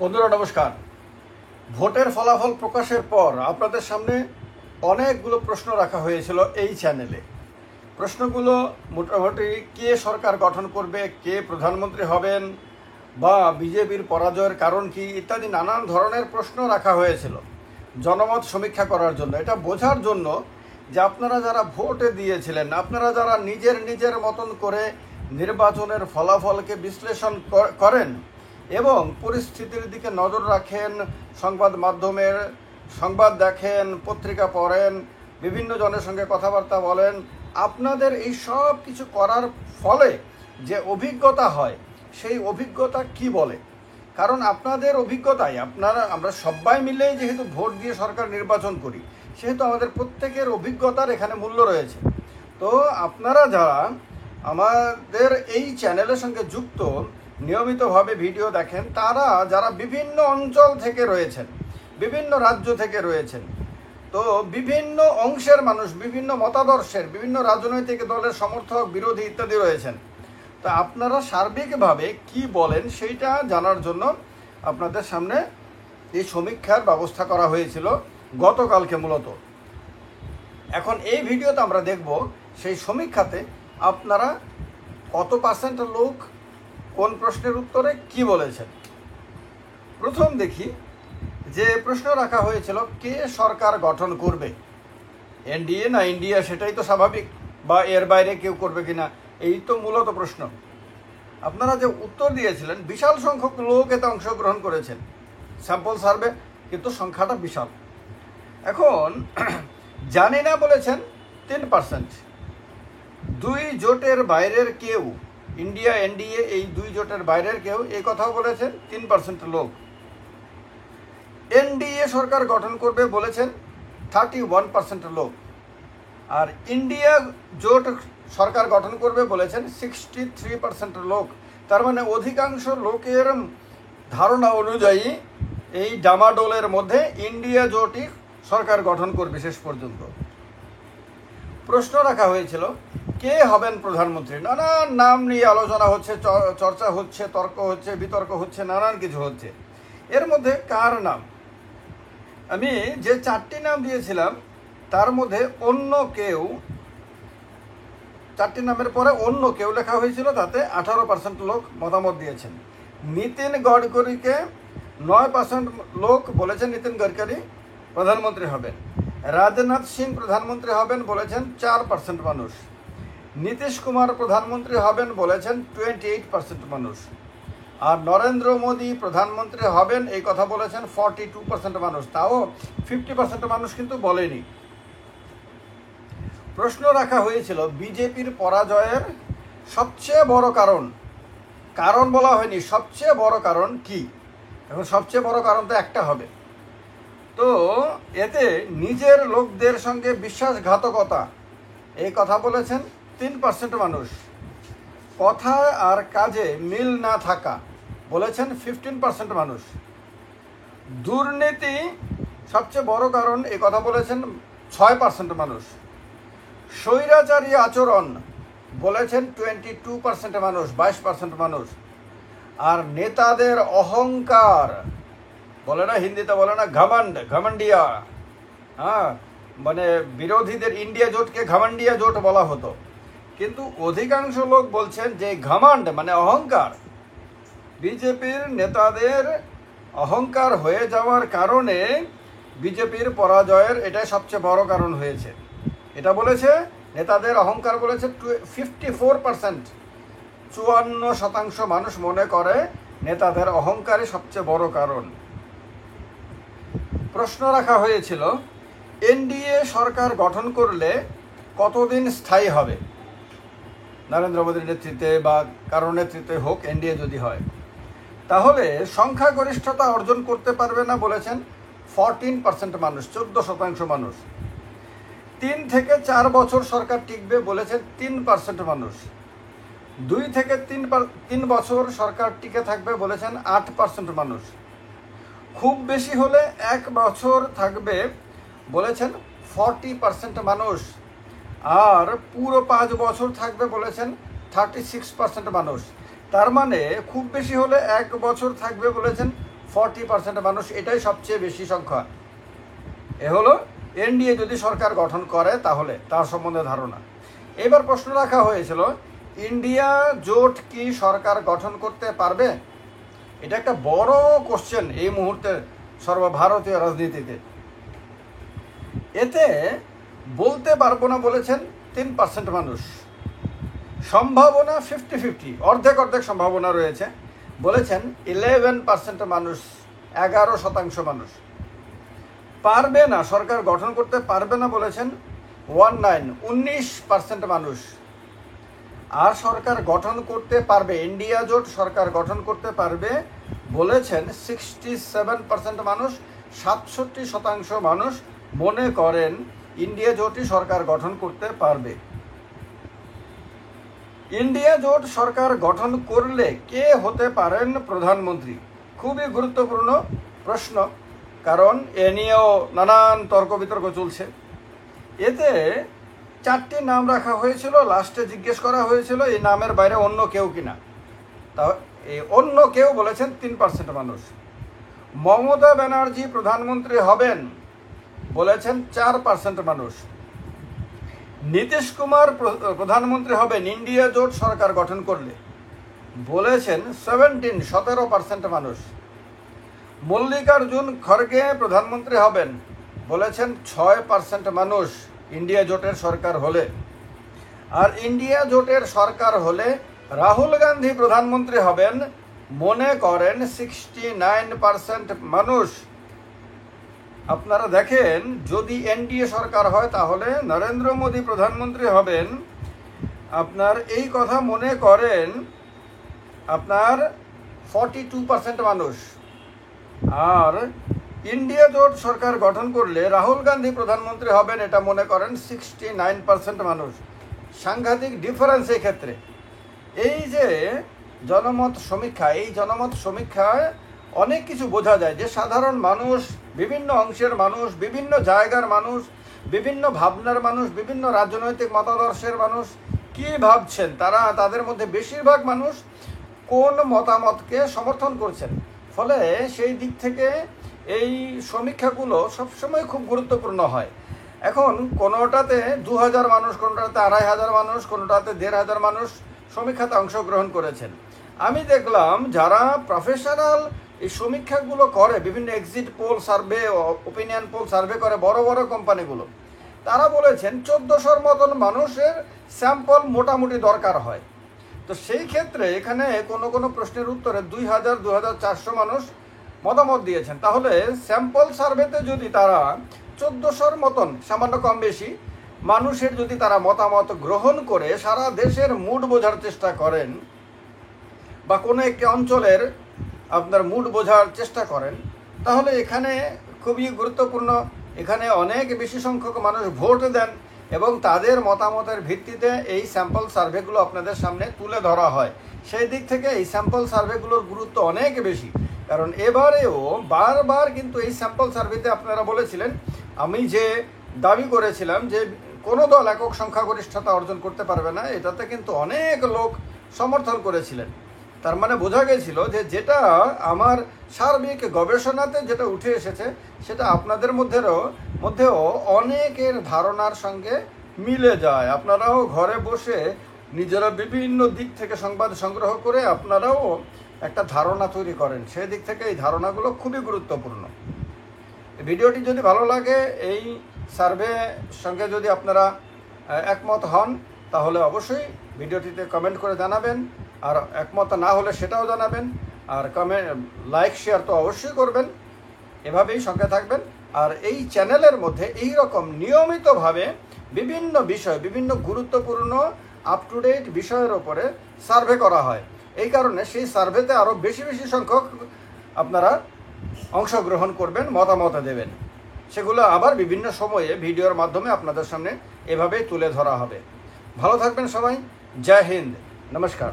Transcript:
বন্ধুরা নমস্কার। ভোটের ফলাফল প্রকাশের পর আপনাদের সামনে অনেকগুলো প্রশ্ন রাখা হয়েছিল এই চ্যানেলে। প্রশ্নগুলো মোটামুটি কে সরকার গঠন করবে, কে প্রধানমন্ত্রী হবেন, বা বিজেপির পরাজয়ের কারণ কি ইত্যাদি নানান ধরনের প্রশ্ন রাখা হয়েছিল জনমত সমীক্ষা করার জন্য। এটা বোঝার জন্য যে আপনারা যারা ভোটে দিয়েছিলেন, আপনারা যারা নিজের মতন করে নির্বাচনের ফলাফলকে বিশ্লেষণ করেন এবং পরিস্থিতির দিকে নজর রাখেন, সংবাদ মাধ্যমের সংবাদ দেখেন, পত্রিকা পড়েন, বিভিন্ন জনের সঙ্গে কথাবার্তা বলেন, আপনাদের এই সব কিছু করার ফলে যে অভিজ্ঞতা হয় সেই অভিজ্ঞতা কি বলে। কারণ আপনাদের অভিজ্ঞতায় আমরা সবাই মিলেই যেহেতু ভোট দিয়ে সরকার নির্বাচন করি, সেহেতু আমাদের প্রত্যেকের অভিজ্ঞতার এখানে মূল্য রয়েছে। তো আপনারা যারা আমাদের এই চ্যানেলের সঙ্গে যুক্ত, নিয়মিতভাবে ভিডিও দেখেন, তারা যারা বিভিন্ন অঞ্চল থেকে রয়েছেন, বিভিন্ন রাজ্য থেকে রয়েছেন, তো বিভিন্ন অংশের মানুষ, বিভিন্ন মতাদর্শের, বিভিন্ন রাজনৈতিক দলের সমর্থক, বিরোধী ইত্যাদি রয়েছেন, তো আপনারা সার্বিকভাবে কি বলেন সেইটা জানার জন্য আপনাদের সামনে এই সমীক্ষার ব্যবস্থা করা হয়েছিল গতকালকে মূলত। এখন এই ভিডিওতে আমরা দেখব সেই সমীক্ষাতে আপনারা কত পার্সেন্ট লোক কোন প্রশ্নের উত্তরে কি বলেছেন। প্রথম দেখি যে প্রশ্ন রাখা হয়েছিল কে সরকার গঠন করবে, এনডিএ না ইন্ডিয়া, সেটাই তো স্বাভাবিক, বা এর বাইরে কেউ করবে কিনা, এই তো মূলত প্রশ্ন। আপনারা যে উত্তর দিয়েছিলেন, বিশাল সংখ্যক লোক এতে অংশগ্রহণ করেছেন, স্যাম্পল সার্ভে, কিন্তু সংখ্যাটা বিশাল। এখন জানি না বলেছেন 3%, দুই জোটের বাইরের কেউ, ইন্ডিয়া এনডিএ এই দুই জোটের বাইরের কেউ এই কথাও বলেছেন 3% লোক। এনডিএ সরকার গঠন করবে বলেছেন 31% লোক, আর ইন্ডিয়া জোট সরকার গঠন করবে বলেছেন 63% লোক। তার মানে অধিকাংশ লোকের ধারণা অনুযায়ী এই ডামাডোলের মধ্যে ইন্ডিয়া জোটই সরকার গঠন করবে শেষ পর্যন্ত। প্রশ্ন রাখা হয়েছিল কে হবেন প্রধানমন্ত্রী। নানান নাম নিয়ে আলোচনা হচ্ছে, চর্চা হচ্ছে, তর্ক হচ্ছে, বিতর্ক হচ্ছে, নানান কিছু হচ্ছে। এর মধ্যে কার নাম, আমি যে 4টি নাম দিয়েছিলাম তার মধ্যে অন্য কেউ, 4টি নামের পরে অন্য কেউ লেখা হয়েছিল, তাতে 18% লোক মতামত দিয়েছেন। নীতিন গডকরিকে 9% লোক বলেছেন নীতিন গডকরি প্রধানমন্ত্রী হবেন। রাজনাথ সিং প্রধানমন্ত্রী হবেন বলেছেন 4% মানুষ। নীতিশ কুমার প্রধানমন্ত্রী হবেন বলেছেন 28% মানুষ। আর নরেন্দ্র মোদী প্রধানমন্ত্রী হবেন এই কথা বলেছেন 42% মানুষ। তাও 50% মানুষ কিন্তু বলেনি। প্রশ্ন রাখা হয়েছিল বিজেপির পরাজয়ের সবচেয়ে বড় কারণ বলা হয়নি, সবচেয়ে বড় কারণ কি। এখন সবচেয়ে বড় কারণ তো একটা হবে, তো এতে নিজের লোকদের সঙ্গে বিশ্বাসঘাতকতা এই কথা বলেছেন 3% মানুষ। কথা আর কাজে মিল না থাকা বলেছেন 15% মানুষ। দুর্নীতি সবচেয়ে বড় কারণ এই কথা বলেছেন 6% মানুষ। স্বৈরাচারী আচরণ বলেছেন 22% মানুষ, 22% মানুষ। আর নেতাদের অহংকার, বলে না হিন্দিতে, বলে না ঘমন্ডিয়া, হ্যাঁ, মানে বিরোধীদের ইন্ডিয়া জোটকে ঘমন্ডিয়া জোট বলা হতো, কিন্তু অধিকাংশ লোক বলছেন যে ঘমন্ড মানে অহংকার, বিজেপির নেতাদের অহংকার হয়ে যাওয়ার কারণে বিজেপির পরাজয়ের এটাই সবচেয়ে বড় কারণ হয়েছে। এটা বলেছে নেতাদের অহংকার, বলেছে 54%, 54% মানুষ মনে করে নেতাদের অহংকারই সবচেয়ে বড় কারণ। প্রশ্ন রাখা হয়েছিল এনডিএ সরকার গঠন করলে কতদিন স্থায়ী হবে, নরেন্দ্র মোদীর নেতৃত্বে বা কারোর নেতৃত্বে হোক, এনডিএ যদি হয় তাহলে সংখ্যাগরিষ্ঠতা অর্জন করতে পারবে না বলেছেন 14% মানুষ, 14% মানুষ। 3 থেকে 4 বছর সরকার টিকবে বলেছেন 3% মানুষ। 2 থেকে 3 বছর সরকার টিকে থাকবে বলেছেন 8% মানুষ। খুব বেশি হলে 1 বছর থাকবে বলেছেন 40% মানুষ। আর পুরো 5 বছর থাকবে বলেছেন 36% মানুষ। তার মানে খুব বেশি হলে 1 বছর থাকবে বলেছেন 40% মানুষ, এটাই সবচেয়ে বেশি সংখ্যা। এ হলো এনডিএ যদি সরকার গঠন করে তাহলে তার সম্বন্ধে ধারণা। এবার প্রশ্ন রাখা হয়েছিল, ইন্ডিয়া জোট কি সরকার গঠন করতে পারবে? এটা একটা বড় কোশ্চেন এই মুহূর্তে সর্বভারতীয় রাজনীতিতে। এতে বলতে পারবো না বলেছেন 3% মানুষ, সম্ভাবনা 50-50, অর্ধেক অর্ধেক সম্ভাবনা রয়েছে বলেছেন 11% মানুষ, 11% মানুষ। পারবে না, সরকার গঠন করতে পারবে না বলেছেন 19% মানুষ। আর সরকার গঠন করতে পারবে, ইন্ডিয়া জোট সরকার গঠন করতে পারবে বলেছেন 67% মানুষ। 67% মানুষ মনে করেন ইন্ডিয়া জোটই সরকার গঠন করতে পারবে। ইন্ডিয়া জোট সরকার গঠন করলে কে হতে পারেন প্রধানমন্ত্রী? খুবই গুরুত্বপূর্ণ প্রশ্ন, কারণ এ নিয়েও নানান তর্ক বিতর্ক চলছে। এতে 4টি নাম রাখা হয়েছিল, লাস্টে জিজ্ঞেস করা হয়েছিল এই নামের বাইরে অন্য কেউ কিনা। তা এই অন্য কেউ বলেছেন 3% মানুষ। মমতা ব্যানার্জি প্রধানমন্ত্রী হবেন বলেছেন 4% মানুষ। নীতিশ কুমার প্রধানমন্ত্রী হবেন ইন্ডিয়া জোট সরকার গঠন করলে বলেছেন 17% মানুষ। মল্লিকার্জুন খড়গে প্রধানমন্ত্রী হবেন বলেছেন 6% মানুষ ইন্ডিয়া জোটের সরকার হলে। আর ইন্ডিয়া জোটের সরকার হলে রাহুল গান্ধী প্রধানমন্ত্রী হবেন মনে করেন 69% মানুষ। আপনারা দেখেন, যদি এনডিএ সরকার হয় তাহলে নরেন্দ্র মোদী প্রধানমন্ত্রী হবেন, আপনার এই কথা মনে করেন আপনার 42% মানুষ। আর ইন্ডিয়া জোট সরকার গঠন করলে রাহুল গান্ধী প্রধানমন্ত্রী হবেন এটা মনে করেন 69% মানুষ। সাংঘাতিক ডিফারেন্স এই ক্ষেত্রে। এই যে জনমত সমীক্ষা, এই জনমত সমীক্ষায় অনেক কিছু বোঝা যায় যে সাধারণ মানুষ, বিভিন্ন অংশের মানুষ, বিভিন্ন জায়গার মানুষ, বিভিন্ন ভাবনার মানুষ, বিভিন্ন রাজনৈতিক মতাদর্শের মানুষ কি ভাবছেন, তারা তাদের মধ্যে বেশিরভাগ মানুষ কোন মতামতকে সমর্থন করছেন। ফলে সেই দিক থেকে এই সমীক্ষাগুলো সবসময় খুব গুরুত্বপূর্ণ হয়। এখন কোনোটাতে 2000 মানুষ, কোনোটাতে 2500 মানুষ, কোনোটাতে 1500 মানুষ সমীক্ষাতে অংশগ্রহণ করেছেন। আমি দেখলাম যারা প্রফেশনাল এই সমীক্ষাগুলো করে, বিভিন্ন exit pole survey, opinion pole survey করে বড় বড় কোম্পানিগুলো, তারা বলেছেন 1400 মতন মানুষের স্যাম্পল মোটামুটি দরকার হয়। তো সেই ক্ষেত্রে এখানে কোনো কোনো প্রশ্নের উত্তরে 2000-2400 মানুষ মতামত দিয়েছেন। তাহলে স্যাম্পল সার্ভেতে যদি তারা 1400 মতন, সামান্য কম বেশি মানুষের যদি তারা মতামত গ্রহণ করে সারা দেশের মুড বোঝার চেষ্টা করেন, বা কোনো একটি অঞ্চলের আপনার মুড বোঝার চেষ্টা করেন, তাহলে এখানে খুবই গুরুত্বপূর্ণ। এখানে অনেক বেশি সংখ্যক মানুষ ভোট দেন এবং তাদের মতামতের ভিত্তিতে এই স্যাম্পল সার্ভেগুলো আপনাদের সামনে তুলে ধরা হয়। সেই দিক থেকে এই স্যাম্পল সার্ভেগুলোর গুরুত্ব অনেক বেশি। কারণ এবারেও বারবার কিন্তু এই স্যাম্পল সার্ভেতে আপনারা বলেছিলেন, আমি যে দাবি করেছিলাম যে কোনো দল একক সংখ্যাগরিষ্ঠতা অর্জন করতে পারবে না, এটাতে কিন্তু অনেক লোক সমর্থন করেছিলেন। তার মানে বোঝা গেছিল যে যেটা আমার সার্বিক গবেষণাতে যেটা উঠে এসেছে সেটা আপনাদের মধ্যেও অনেকের ধারণার সঙ্গে মিলে যায়। আপনারাও ঘরে বসে নিজেরা বিভিন্ন দিক থেকে সংবাদ সংগ্রহ করে আপনারাও একটা ধারণা তৈরি করেন। সেই দিক থেকে এই ধারণাগুলো খুবই গুরুত্বপূর্ণ। ভিডিওটি যদি ভালো লাগে, এই সার্ভে সঙ্গে যদি আপনারা একমত হন, তাহলে অবশ্যই ভিডিওটিতে কমেন্ট করে জানাবেন। আর একমত না হলে সেটাও জানাবেন। আর লাইক শেয়ার তো অবশ্যই করবেন। এভাবেই সঙ্গে থাকবেন। আর এই চ্যানেলের মধ্যে এই রকম নিয়মিতভাবে বিভিন্ন বিষয়, বিভিন্ন গুরুত্বপূর্ণ আপ টু ডেট বিষয়ের ওপরে সার্ভে করা হয়। এই কারণে সেই সার্ভেতে আরও বেশি বেশি সংখ্যক আপনারা অংশগ্রহণ করবেন, মতামত দেবেন। সেগুলো আবার বিভিন্ন সময়ে ভিডিওর মাধ্যমে আপনাদের সামনে এভাবেই তুলে ধরা হবে। ভালো থাকবেন সবাই। জয় হিন্দ, নমস্কার।